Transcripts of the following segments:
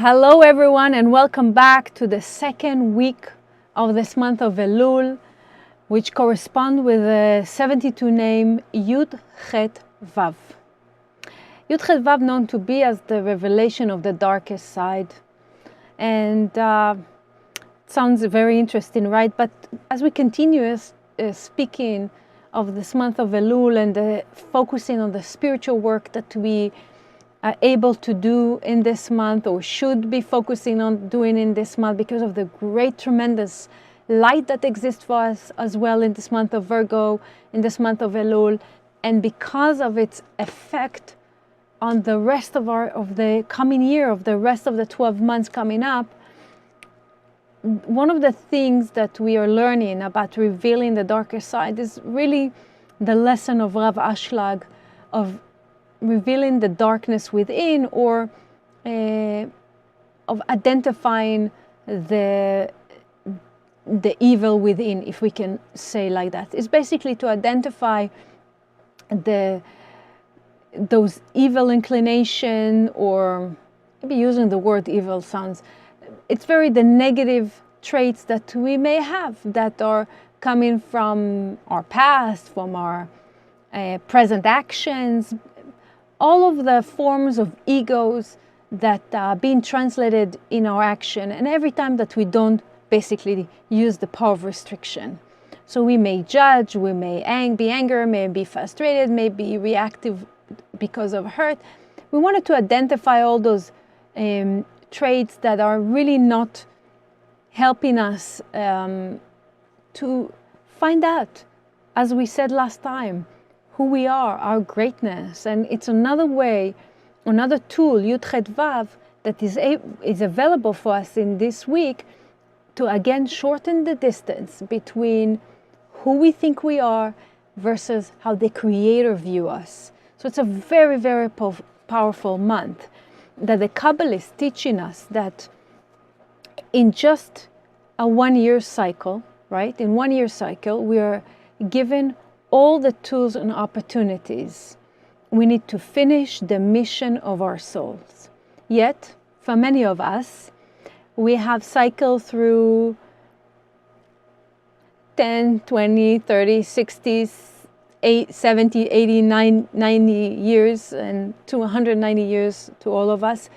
Hello everyone, and welcome back to the second week of this month of Elul, which correspond with the 72 name й.ח.ו. й.ח.ו, known to be as the revelation of the darkest side. And it sounds very interesting, right? But as we continue speaking of this month of Elul and focusing on the spiritual work that we are able to do in this month, or should be focusing on doing in this month, because of the great, tremendous light that exists for us as well in this month of Virgo, in this month of Elul, and because of its effect on the rest of the coming year, of the rest of the 12 months coming up. One of the things that we are learning about revealing the darker side is really the lesson of Rav Ashlag of revealing the darkness within, or of identifying the evil within, if we can say like that. It's basically to identify those evil inclination, or maybe using the word evil sounds, it's very the negative traits that we may have that are coming from our past, from our present actions, all of the forms of egos that are being translated in our action, and every time that we don't basically use the power of restriction. So we may judge, we may be angry, may be frustrated, may be reactive because of hurt. We wanted to identify all those traits that are really not helping us to find out, as we said last time, who we are, our greatness. And it's another way, another tool, й.ח.ו, that is available for us in this week to again shorten the distance between who we think we are versus how the Creator view us. So it's a very, very powerful month that the Kabbalah is teaching us that in just a 1 year cycle, right? In 1 year cycle, we are given all the tools and opportunities we need to finish the mission of our souls. Yet, for many of us, we have cycled through 10, 20, 30, 60, 70, 80, 90 years, and to 190 years to all of us.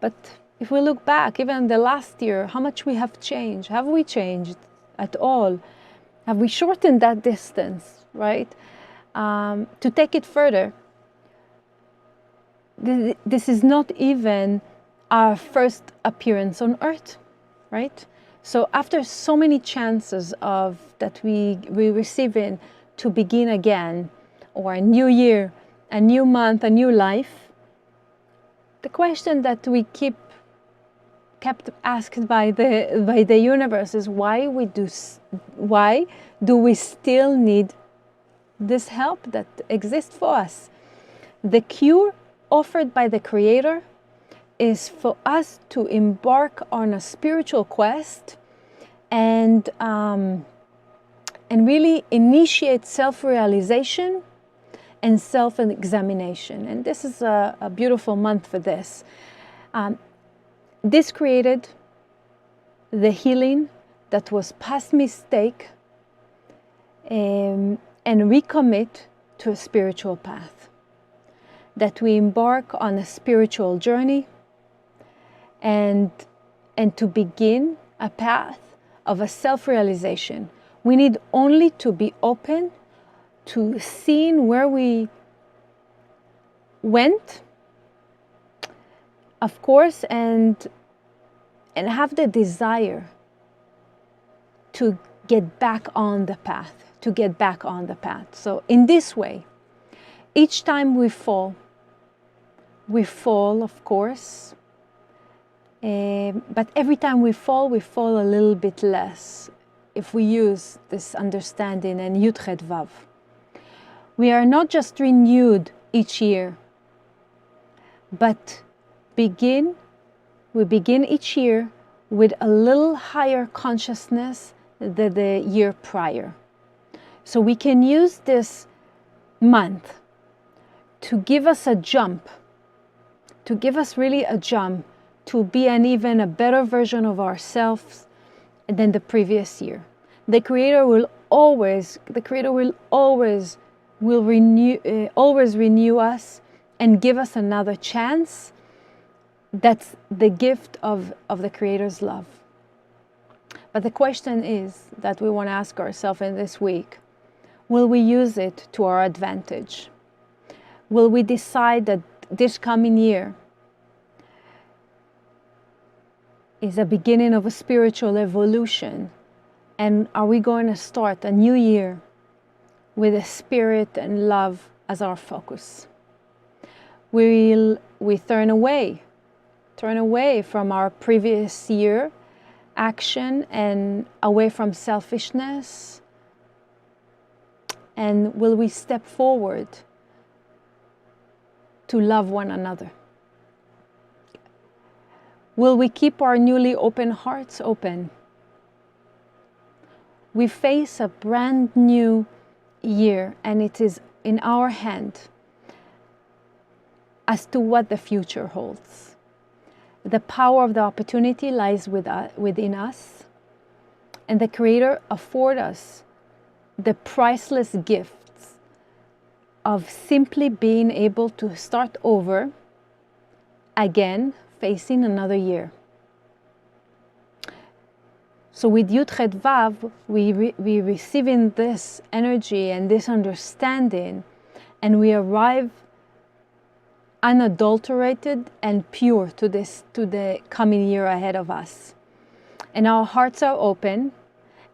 But if we look back, even the last year, how much we have changed? Have we changed at all? Have we shortened that distance? Right? To take it further, this is not even our first appearance on earth, right? So after so many chances that we receiving to begin again, or a new year, a new month, a new life, the question that we kept asked by the universe is why do we still need this help that exists for us? The cure offered by the Creator is for us to embark on a spiritual quest and really initiate self-realization and self-examination. And this is a beautiful month for this. This created the healing that was past mistake, and recommit to a spiritual path, that we embark on a spiritual journey and to begin a path of a self-realization. We need only to be open to seeing where we went, of course, and have the desire to get back on the path. So in this way, each time we fall, of course, but every time we fall a little bit less, if we use this understanding and й.ח.ו. We are not just renewed each year, but we begin each year with a little higher consciousness than the year prior. So we can use this month to give us a jump, to give us really a jump to be even a better version of ourselves than the previous year. The Creator will always renew us and give us another chance. That's the gift of the Creator's love. But the question is that we want to ask ourselves in this week, will we use it to our advantage? Will we decide that this coming year is a beginning of a spiritual evolution? And are we going to start a new year with a spirit and love as our focus? We turn away from our previous year action and away from selfishness? And will we step forward to love one another? Will we keep our newly open hearts open? We face a brand new year, and it is in our hand as to what the future holds. The power of the opportunity lies within us, and the Creator affords us the priceless gifts of simply being able to start over again, facing another year. So with й.ח.ו, we receiving this energy and this understanding, and we arrive unadulterated and pure to the coming year ahead of us. And our hearts are open,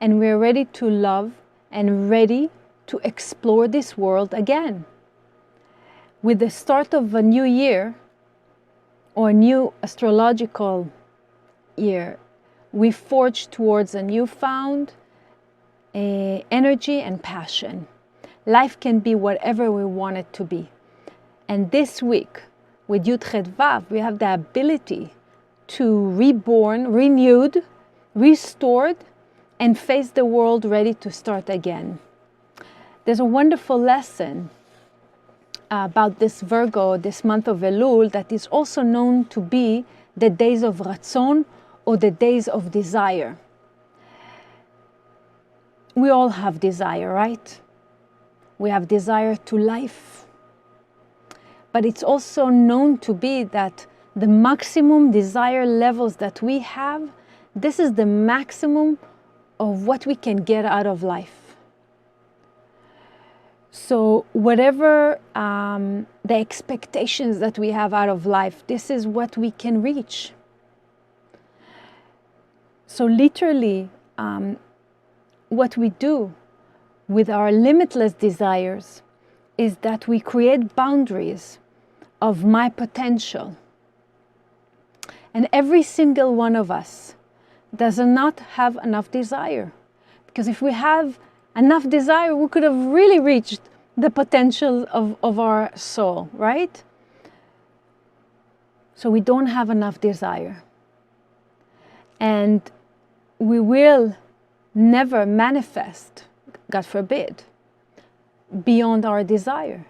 and we're ready to love and ready to explore this world again. With the start of a new year, or a new astrological year, we forge towards a newfound energy and passion. Life can be whatever we want it to be. And this week, with й.ח.ו, we have the ability to reborn, renewed, restored, and face the world ready to start again. There's a wonderful lesson about this Virgo, this month of Elul, that is also known to be the days of Ratzon, or the days of desire. We all have desire, right? We have desire to life. But it's also known to be that the maximum desire levels that we have, this is the maximum of what we can get out of life. So whatever the expectations that we have out of life, this is what we can reach. So literally, what we do with our limitless desires is that we create boundaries of my potential. And every single one of us does not have enough desire. Because if we have enough desire, we could have really reached the potential of our soul, right? So we don't have enough desire. And we will never manifest, God forbid, beyond our desire.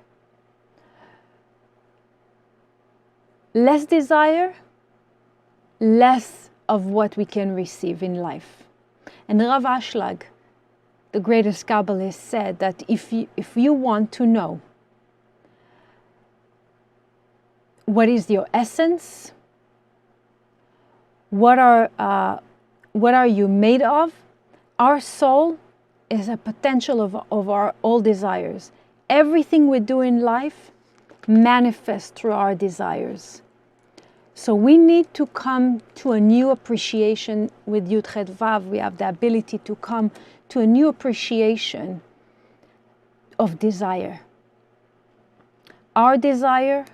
Less desire, less of what we can receive in life. And Rav Ashlag, the greatest Kabbalist, said that if you want to know what is your essence, what are you made of? Our soul is a potential of our all desires. Everything we do in life manifests through our desires. So we need to come to a new appreciation with й.ח.ו. We have the ability to come to a new appreciation of desire. Our desire,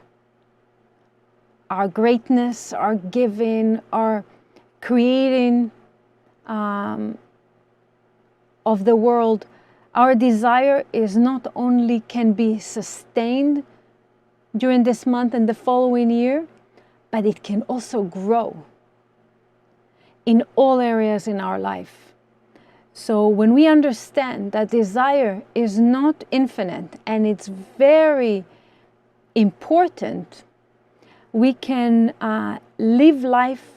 our greatness, our giving, our creating of the world, our desire is not only can be sustained during this month and the following year, but it can also grow in all areas in our life. So when we understand that desire is not infinite and it's very important, we can live life.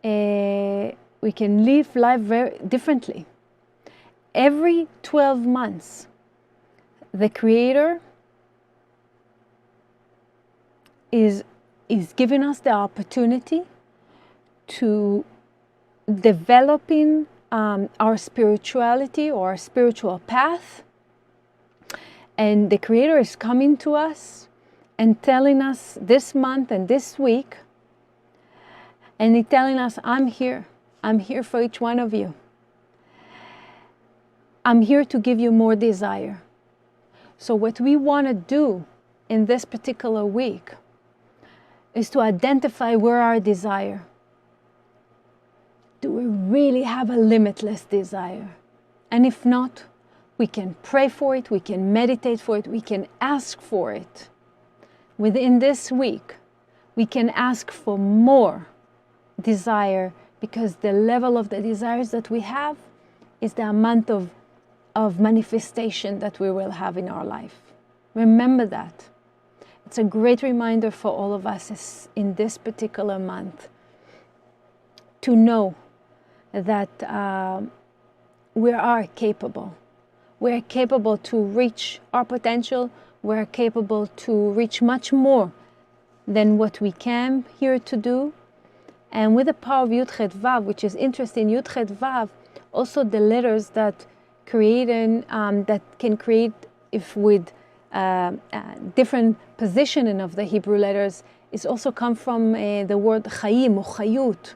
We can live life very differently. Every 12 months, the Creator is giving us the opportunity to developing our spirituality or our spiritual path. And the Creator is coming to us and telling us this month and this week, and He's telling us, I'm here. I'm here for each one of you. I'm here to give you more desire. So what we want to do in this particular week is to identify where our desire. Do we really have a limitless desire? And if not, we can pray for it, we can meditate for it, we can ask for it. Within this week, we can ask for more desire, because the level of the desires that we have is the amount of manifestation that we will have in our life. Remember that. It's a great reminder for all of us in this particular month to know that we are capable. We're capable to reach our potential. We're capable to reach much more than what we came here to do. And with the power of й.ח.ו, which is interesting, й.ח.ו, also the letters that that can create, if with different positioning of the Hebrew letters, is also come from the word chaim or chayut.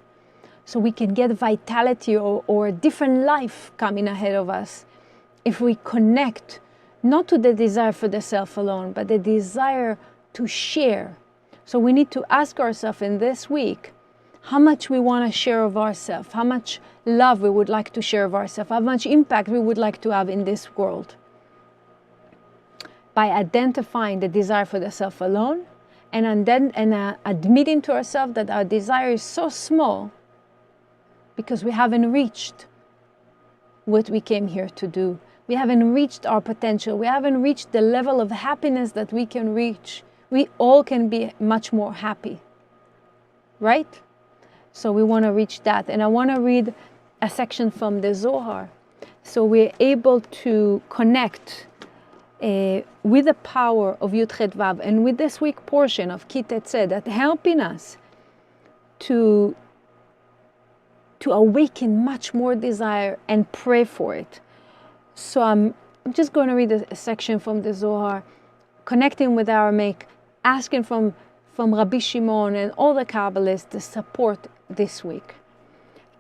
So we can get vitality or a different life coming ahead of us if we connect not to the desire for the self alone, but the desire to share. So we need to ask ourselves in this week how much we want to share of ourselves, how much love we would like to share of ourselves, how much impact we would like to have in this world. By identifying the desire for the self alone and admitting to ourselves that our desire is so small because we haven't reached what we came here to do. We haven't reached our potential. We haven't reached the level of happiness that we can reach. We all can be much more happy, right? So we want to reach that. And I want to read a section from the Zohar, so we're able to connect with the power of י.ח.ו and with this week portion of ki-tetzeh that helping us to awaken much more desire and pray for it. So I'm just going to read a section from the Zohar, connecting with Aramaic, asking from Rabbi Shimon and all the Kabbalists the support this week.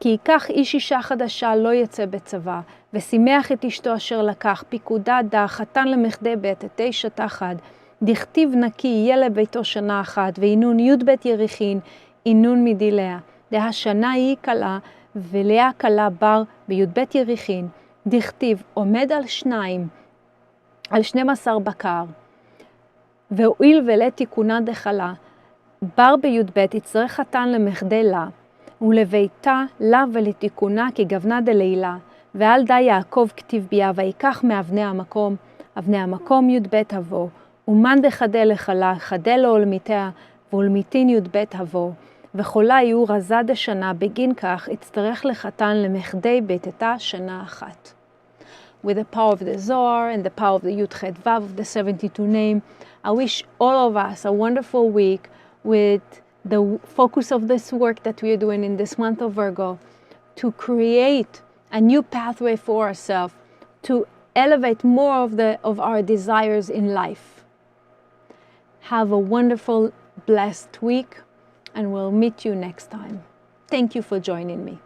כי ייקח איש אישה חדשה לא יצא בצבא, ושימח את אשתו אשר לקח, פיקודה דה, חתן למכדי בית, את אשת אחד, דכתיב נקי, יהיה לביתו שנה אחת, ואינון י' בית יריחין, אינון מדיליה. דהשנה היא קלה, ולאה קלה בר בי' בית יריחין, דכתיב עומד על 12 בקר, והואיל ולתיקונה דחלה, בר בי' בית יצטרך חתן למכדי לה, ולביתה לה ולתיקונה כגוונה דלילה, ועל די יעקב כתיב ביה, ויקח מאבני המקום י.ח.ו, ומן דחדה לחלה, חדה לעולמיתיה, ועולמיתין י.ח.ו, וחולה יהיו רזה דשנה, בגין כך יצטרך לחתן למכדי ביתתה שנה אחת. With the power of the Zohar and the power of the י.ח.ו of the 72 name, I wish all of us a wonderful week with the focus of this work that we are doing in this month of Virgo, to create a new pathway for ourselves, to elevate more of our desires in life. Have a wonderful, blessed week, and we'll meet you next time. Thank you for joining me.